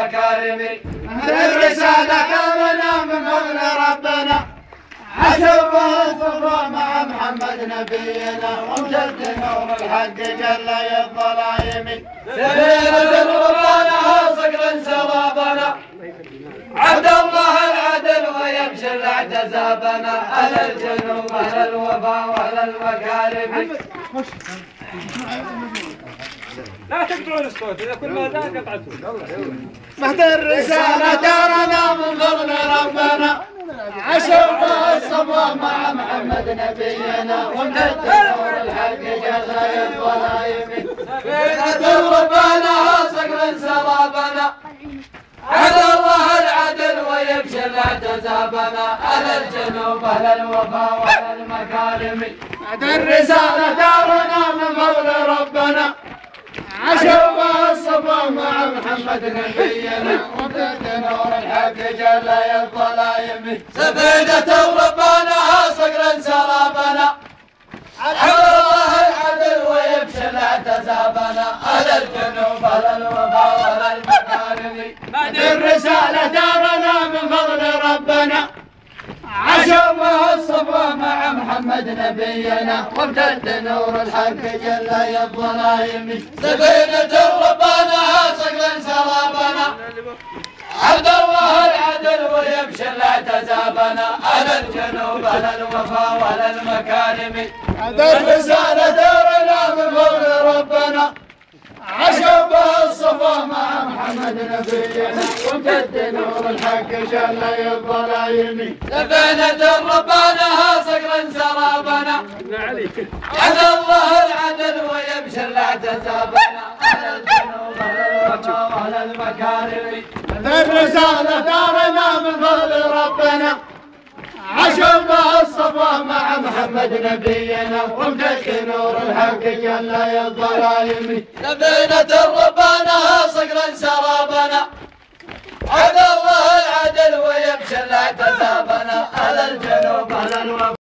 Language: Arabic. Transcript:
المكارم. الرسالة كاملة من فضل ربنا، عشر الصفا مع محمد نبينا، وامتد نور الحق جل الظلايم. سفينة ربنا صقر سرابنا، عبد الله العدل ويمشي الاعتزابنا، اهل الجنوب اهل الوفا واهل المكارم. لا تقطعون الصوت، اذا كل ما زاد قطعته. مهد الرسالة دارنا من فضل ربنا، عشر الصفا مع محمد نبينا، وامتد نور الحق جل الظلايم. سفينة ربنا صقر سرابنا، عبد الله العدل ويمشي الاعتزابنا، اهل الجنوب اهل الوفا واهل المكارم. الرسالة دارنا من فضل ربنا، عشر الصفا مع محمد نبينا، وامتد نور الحق جل الظلايم. سفينة ربنا صقر سرابنا، عبد الله العدل ويمشي الاعتزابنا، اهل الجنوب اهل الوفا واهل المكارم. الرسالة دارنا من فضل ربنا، عشر الصفا مع محمد نبينا، وامتد نور الحق جل الظلايم. سفينة ربنا صقر سرابنا، عبد الله العدل ويمشي الاعتزابنا، اهل الجنوب اهل الوفا واهل المكارم. الرسالة دارنا من فضل ربنا، عشر الصفا مع محمد نبينا، وامتد نور الحق جل الظلايم. سفينة ربنا صقر سرابنا، عبد الله العدل ويمشي الاعتزابنا، اهل الجنوب اهل الوفا واهل المكارم. الرسالة دارنا من فضل ربنا، عشر الصفا مع محمد نبينا، وامتد نور الحق جل الظلايم. سفينة ربنا